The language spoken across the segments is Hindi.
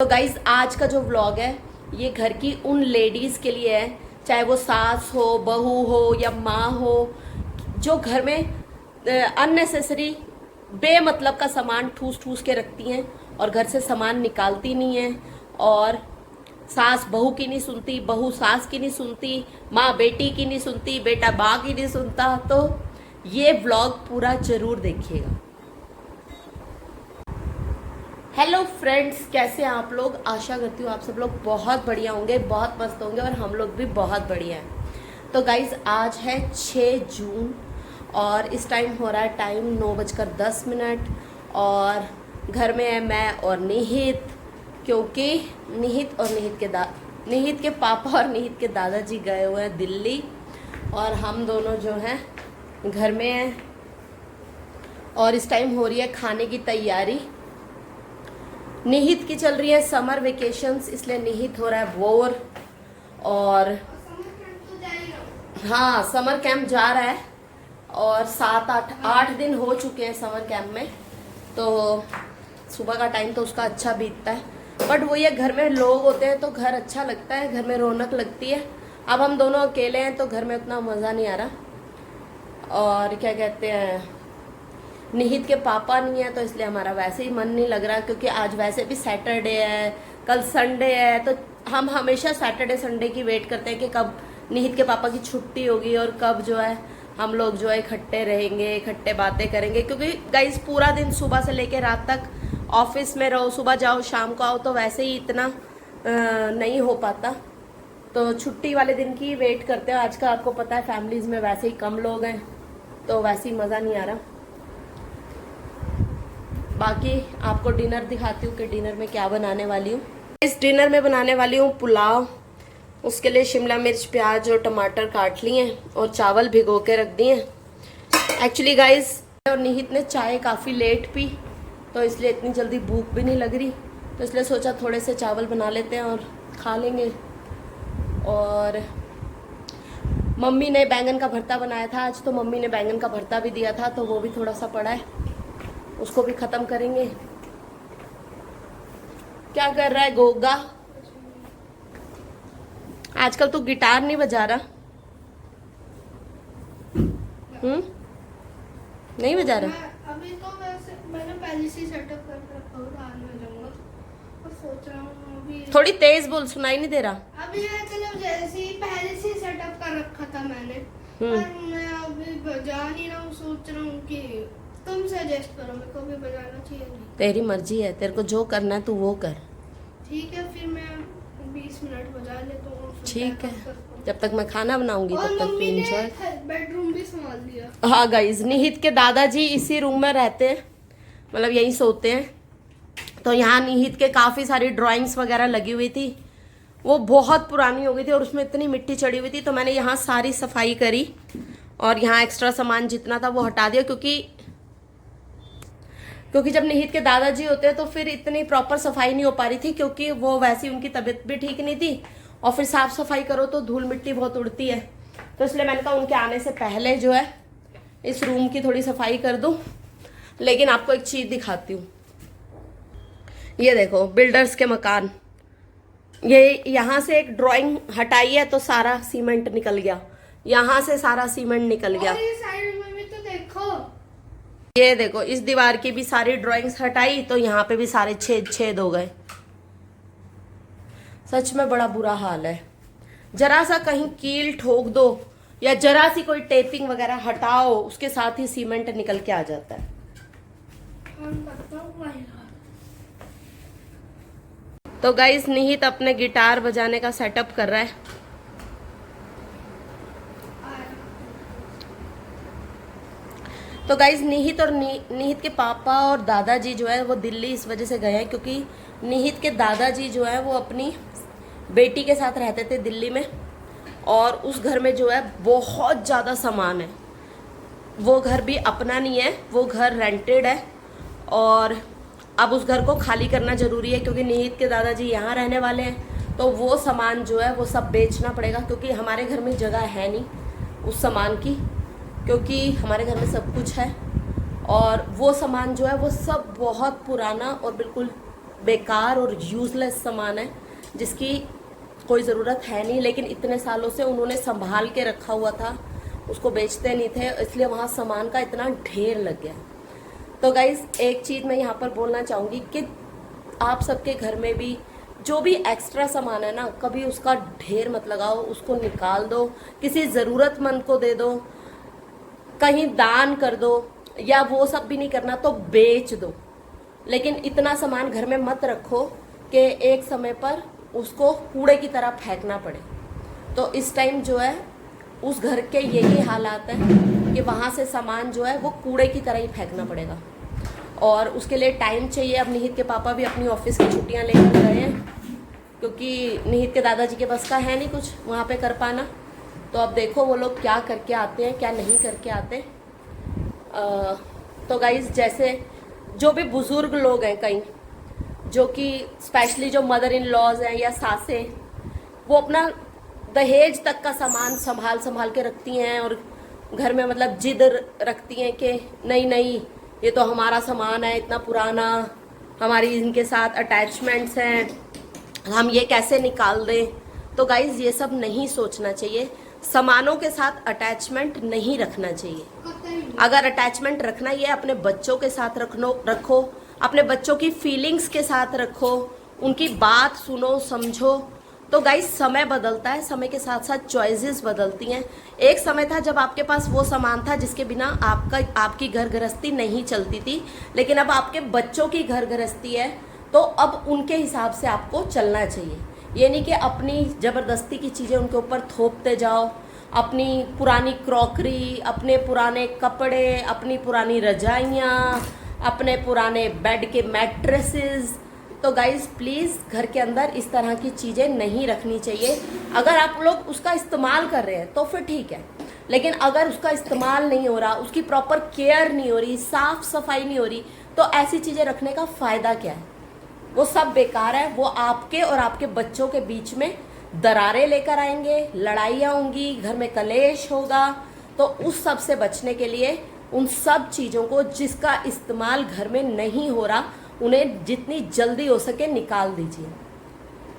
तो गाइज आज का जो व्लॉग है ये घर की उन लेडीज़ के लिए है, चाहे वो सास हो, बहू हो या माँ हो, जो घर में अननेसेसरी बेमतलब का सामान ठूस ठूस के रखती हैं और घर से सामान निकालती नहीं है। और सास बहू की नहीं सुनती, बहू सास की नहीं सुनती, माँ बेटी की नहीं सुनती, बेटा माँ की नहीं सुनता। तो ये व्लॉग पूरा जरूर देखिएगा। हेलो फ्रेंड्स, कैसे हैं आप लोग? आशा करती हूँ आप सब लोग बहुत बढ़िया होंगे, बहुत मस्त होंगे और हम लोग भी बहुत बढ़िया हैं। तो गाइज़ आज है 6 जून और इस टाइम हो रहा है टाइम 9:10 और घर में है मैं और निहित, क्योंकि निहित के पापा और निहित के दादाजी गए हुए हैं दिल्ली और हम दोनों जो हैं घर में हैं। और इस टाइम हो रही है खाने की तैयारी। निहित की चल रही है समर वेकेशंस, इसलिए निहित हो रहा है बोर। और हाँ, समर कैंप जा रहा है और 7-8 दिन हो चुके हैं समर कैंप में। तो सुबह का टाइम तो उसका अच्छा बीतता है, बट वो ये घर में लोग होते हैं तो घर अच्छा लगता है, घर में रौनक लगती है। अब हम दोनों अकेले हैं तो घर में उतना मज़ा नहीं आ रहा। और क्या कहते हैं, निहित के पापा नहीं है तो इसलिए हमारा वैसे ही मन नहीं लग रहा, क्योंकि आज वैसे भी सैटरडे है, कल संडे है। तो हम हमेशा सैटरडे संडे की वेट करते हैं कि कब निहित के पापा की छुट्टी होगी और कब जो है हम लोग जो है इकट्ठे रहेंगे, इकट्ठे बातें करेंगे। क्योंकि गाइस पूरा दिन सुबह से लेकर रात तक ऑफिस में रहो, सुबह जाओ शाम को आओ, तो वैसे ही इतना नहीं हो पाता। तो छुट्टी वाले दिन की वेट करते हैं। आज का आपको पता है फैमिलीज़ में वैसे ही कम लोग हैं तो वैसे ही मज़ा नहीं आ रहा। बाकी आपको डिनर दिखाती हूँ कि डिनर में क्या बनाने वाली हूँ। इस डिनर में बनाने वाली हूँ पुलाव। उसके लिए शिमला मिर्च, प्याज और टमाटर काट लिए हैं और चावल भिगो के रख दिए हैं। एक्चुअली गाइस और निहित ने चाय काफ़ी लेट पी तो इसलिए इतनी जल्दी भूख भी नहीं लग रही, तो इसलिए सोचा थोड़े से चावल बना लेते हैं और खा लेंगे। और मम्मी ने बैंगन का भरता बनाया था आज, तो मम्मी ने बैंगन का भरता भी दिया था तो वो भी थोड़ा सा पड़ा है, उसको भी खत्म करेंगे। क्या कर रहा है गोगा? आजकल तू गिटार नहीं बजा रहा? नहीं बजा रहा? अभी तो वैसे मैंने पहले से सेटअप कर रखा है, आज में जाऊंगा और सोच रहा हूँ अभी। थोड़ी तेज बोल, सुनाई नहीं दे रहा। अभी मतलब जैसे ही पहले से सेटअप कर रखा था मैंने, पर मैं अभी बजा नहीं रहा हूँ। सोच रहा हूँ कि तुम सजेस्ट करो मेरे को भी बजाना चाहिए नहीं। तेरी मर्जी है, तेरे को जो करना है तू वो कर। ठीक है, फिर मैं 20 मिनट बजा लेता हूँ। ठीक है, जब तक मैं खाना बनाऊंगी तब तक तू एंजॉय। बेडरूम भी संभाल लिया। हाँ गाइज, निहित के दादाजी इसी रूम में रहते हैं, मतलब यहीं सोते हैं। तो यहाँ निहित के काफ़ी सारी ड्राइंग्स वगैरह लगी हुई थी, वो बहुत पुरानी हो गई थी और उसमें इतनी मिट्टी चढ़ी हुई थी, तो मैंने यहाँ सारी सफाई करी और यहाँ एक्स्ट्रा सामान जितना था वो हटा दिया। क्योंकि जब निहित के दादाजी होते हैं तो फिर इतनी प्रॉपर सफाई नहीं हो पा रही थी, क्योंकि वो वैसी उनकी तबीयत भी ठीक नहीं थी और फिर साफ सफाई करो तो धूल मिट्टी बहुत उड़ती है। तो इसलिए मैंने कहा उनके आने से पहले जो है इस रूम की थोड़ी सफाई कर दूं। लेकिन आपको एक चीज़ दिखाती हूँ, ये देखो बिल्डर्स के मकान। ये यहाँ से एक ड्राइंग हटाई है तो सारा सीमेंट निकल गया, यहाँ से सारा सीमेंट निकल गया। और ये साइड में भी तो देखो, ये देखो इस दीवार की भी सारी ड्राइंग्स हटाई तो यहाँ पे भी सारे छेद हो गए। सच में बड़ा बुरा हाल है। जरा सा कहीं कील ठोक दो या जरा सी कोई टेपिंग वगैरह हटाओ, उसके साथ ही सीमेंट निकल के आ जाता है। तो गाइस निहित अपने गिटार बजाने का सेटअप कर रहा है। तो गाइज निहित और निहित के पापा और दादाजी जो है वो दिल्ली इस वजह से गए हैं, क्योंकि निहित के दादाजी जो है वो अपनी बेटी के साथ रहते थे दिल्ली में और उस घर में जो है बहुत ज़्यादा सामान है। वो घर भी अपना नहीं है, वो घर रेंटेड है और अब उस घर को खाली करना ज़रूरी है, क्योंकि निहित के दादाजी यहाँ रहने वाले हैं। तो वो सामान जो है वो सब बेचना पड़ेगा, क्योंकि हमारे घर में जगह है नहीं उस सामान की, क्योंकि हमारे घर में सब कुछ है और वो सामान जो है वो सब बहुत पुराना और बिल्कुल बेकार और यूजलेस सामान है जिसकी कोई ज़रूरत है नहीं, लेकिन इतने सालों से उन्होंने संभाल के रखा हुआ था, उसको बेचते नहीं थे, इसलिए वहाँ सामान का इतना ढेर लग गया। तो गाइज एक चीज़ मैं यहाँ पर बोलना चाहूँगी कि आप सबके घर में भी जो भी एक्स्ट्रा सामान है ना, कभी उसका ढेर मत लगाओ, उसको निकाल दो, किसी ज़रूरतमंद को दे दो, कहीं दान कर दो, या वो सब भी नहीं करना तो बेच दो। लेकिन इतना सामान घर में मत रखो कि एक समय पर उसको कूड़े की तरह फेंकना पड़े। तो इस टाइम जो है उस घर के यही हालात हैं कि वहाँ से सामान जो है वो कूड़े की तरह ही फेंकना पड़ेगा, और उसके लिए टाइम चाहिए। अब निहित के पापा भी अपनी ऑफिस की छुट्टियाँ लेकर गए हैं, क्योंकि निहित के दादाजी के बस का है नहीं कुछ वहाँ पे कर पाना। तो अब देखो वो लोग क्या करके आते हैं, क्या नहीं करके आते। तो गाइज जैसे जो भी बुज़ुर्ग लोग हैं कहीं, जो कि स्पेशली जो मदर इन लॉज हैं या सासें, वो अपना दहेज तक का सामान संभाल के रखती हैं, और घर में मतलब जिद रखती हैं कि नहीं नहीं ये तो हमारा सामान है, इतना पुराना, हमारी इनके साथ अटैचमेंट्स हैं, हम ये कैसे निकाल दें। तो गाइज ये सब नहीं सोचना चाहिए, सामानों के साथ अटैचमेंट नहीं रखना चाहिए। अगर अटैचमेंट रखना ही है अपने बच्चों के साथ रखो, अपने बच्चों की फीलिंग्स के साथ रखो, उनकी बात सुनो समझो। तो गाइस समय बदलता है, समय के साथ साथ चॉइसेस बदलती हैं। एक समय था जब आपके पास वो सामान था जिसके बिना आपकी घर गृहस्थी नहीं चलती थी, लेकिन अब आपके बच्चों की घर गृहस्थी है, तो अब उनके हिसाब से आपको चलना चाहिए। ये नहीं कि अपनी ज़बरदस्ती की चीज़ें उनके ऊपर थोपते जाओ, अपनी पुरानी क्रॉकरी, अपने पुराने कपड़े, अपनी पुरानी रजाइयाँ, अपने पुराने बेड के मैट्रेसेस। तो गाइज़ प्लीज़ घर के अंदर इस तरह की चीज़ें नहीं रखनी चाहिए। अगर आप लोग उसका इस्तेमाल कर रहे हैं तो फिर ठीक है, लेकिन अगर उसका इस्तेमाल नहीं हो रहा, उसकी प्रॉपर केयर नहीं हो रही, साफ सफाई नहीं हो रही, तो ऐसी चीज़ें रखने का फ़ायदा क्या है? वो सब बेकार है। वो आपके और आपके बच्चों के बीच में दरारें लेकर आएंगे, लड़ाइयाँ होंगी, घर में कलेश होगा। तो उस सब से बचने के लिए उन सब चीज़ों को जिसका इस्तेमाल घर में नहीं हो रहा, उन्हें जितनी जल्दी हो सके निकाल दीजिए।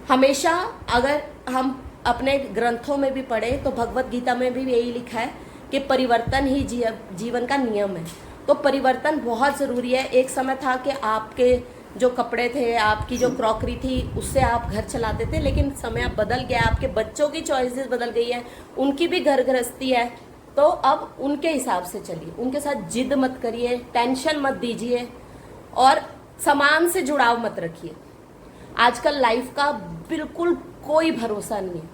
हमेशा अगर हम अपने ग्रंथों में भी पढ़ें तो भगवत गीता में भी यही लिखा है कि परिवर्तन ही जीवन का नियम है। तो परिवर्तन बहुत ज़रूरी है। एक समय था कि आपके जो कपड़े थे, आपकी जो क्रॉकरी थी, उससे आप घर चलाते थे, लेकिन समय अब बदल गया, आपके बच्चों की चॉइसेस बदल गई है, उनकी भी घर गृहस्थी है। तो अब उनके हिसाब से चलिए, उनके साथ जिद मत करिए, टेंशन मत दीजिए, और सामान से जुड़ाव मत रखिए। आजकल लाइफ का बिल्कुल कोई भरोसा नहीं है,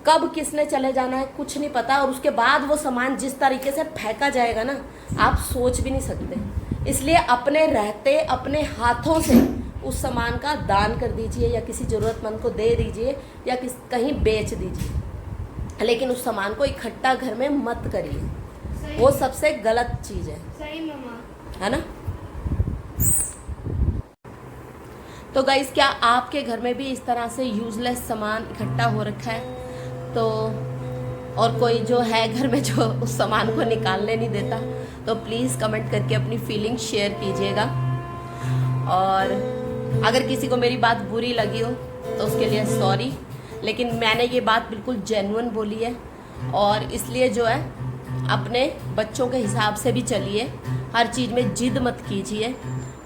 कब किसने चले जाना है कुछ नहीं पता, और उसके बाद वो सामान जिस तरीके से फेंका जाएगा ना, आप सोच भी नहीं सकते। इसलिए अपने रहते अपने हाथों से उस सामान का दान कर दीजिए, या किसी ज़रूरतमंद को दे दीजिए, या कहीं बेच दीजिए, लेकिन उस सामान को इकट्ठा घर में मत करिए। वो सबसे गलत चीज़ है। सही मामा, है ना? तो गाइस क्या आपके घर में भी इस तरह से यूजलेस सामान इकट्ठा हो रखा है? तो और कोई जो है घर में जो उस सामान को निकालने नहीं देता, तो प्लीज़ कमेंट करके अपनी फीलिंग शेयर कीजिएगा। और अगर किसी को मेरी बात बुरी लगी हो तो उसके लिए सॉरी, लेकिन मैंने ये बात बिल्कुल जेन्युइन बोली है। और इसलिए जो है अपने बच्चों के हिसाब से भी चलिए, हर चीज़ में जिद मत कीजिए।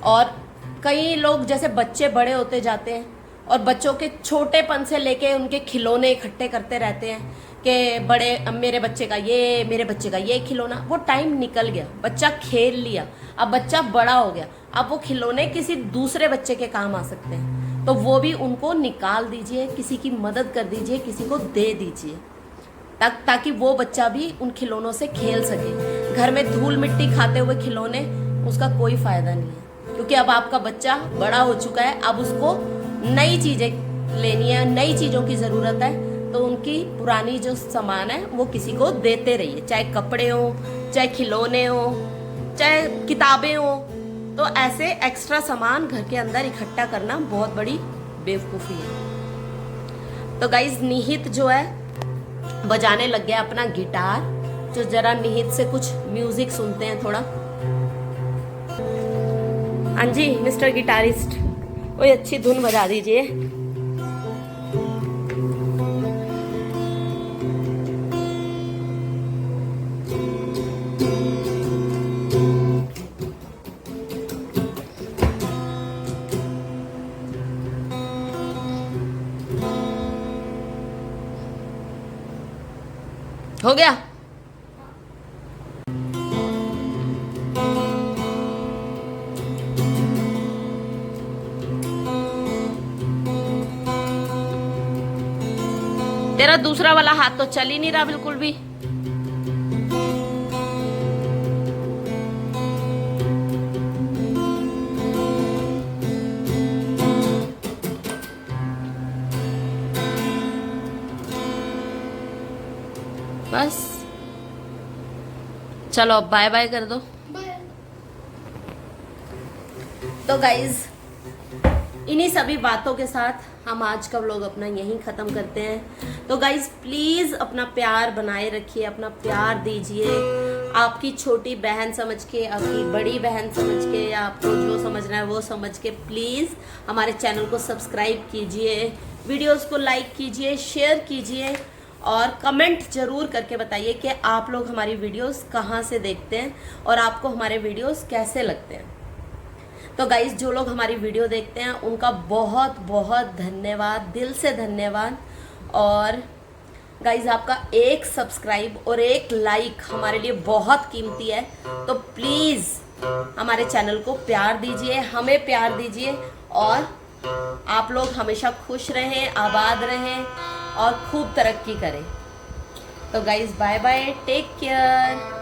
और कई लोग जैसे बच्चे बड़े होते जाते हैं और बच्चों के छोटेपन से लेके उनके खिलौने इकट्ठे करते रहते हैं कि बड़े मेरे बच्चे का ये खिलौना। वो टाइम निकल गया, बच्चा खेल लिया, अब बच्चा बड़ा हो गया, अब वो खिलौने किसी दूसरे बच्चे के काम आ सकते हैं, तो वो भी उनको निकाल दीजिए, किसी की मदद कर दीजिए, किसी को दे दीजिए, ताकि वो बच्चा भी उन खिलौनों से खेल सके। घर में धूल मिट्टी खाते हुए खिलौने, उसका कोई फायदा नहीं है, क्योंकि अब आपका बच्चा बड़ा हो चुका है, अब उसको नई चीज़ें लेनी है, नई चीज़ों की ज़रूरत है। तो उनकी पुरानी जो सामान है वो किसी को देते रहिए, चाहे कपड़े हो, चाहे खिलौने हो, चाहे किताबें हो। तो ऐसे एक्स्ट्रा सामान घर के अंदर इकट्ठा करना बहुत बड़ी बेवकूफ़ी है। तो गाइज निहित जो है बजाने लग गया अपना गिटार, जो जरा निहित से कुछ म्यूजिक सुनते हैं थोड़ा। हाँ जी मिस्टर गिटारिस्ट, कोई अच्छी धुन बजा दीजिए। हो गया? तेरा दूसरा वाला हाथ तो चल ही नहीं रहा बिल्कुल भी। बस चलो अब बाय बाय कर दो। बाय। तो गाइज इन्हीं सभी बातों के साथ हम आज का व्लॉग अपना यहीं ख़त्म करते हैं। तो गाइज प्लीज़ अपना प्यार बनाए रखिए, अपना प्यार दीजिए। आपकी छोटी बहन समझ के, आपकी बड़ी बहन समझ के, या आपको जो समझना है वो समझ के प्लीज़ हमारे चैनल को सब्सक्राइब कीजिए, वीडियोस को लाइक कीजिए, शेयर कीजिए और कमेंट ज़रूर करके बताइए कि आप लोग हमारी वीडियोस कहाँ से देखते हैं और आपको हमारे वीडियोस कैसे लगते हैं। तो गाइज जो लोग हमारी वीडियो देखते हैं उनका बहुत बहुत धन्यवाद, दिल से धन्यवाद। और गाइज आपका एक सब्सक्राइब और एक लाइक हमारे लिए बहुत कीमती है। तो प्लीज़ हमारे चैनल को प्यार दीजिए, हमें प्यार दीजिए और आप लोग हमेशा खुश रहें, आबाद रहें और खूब तरक्की करें। तो guys bye bye, take care.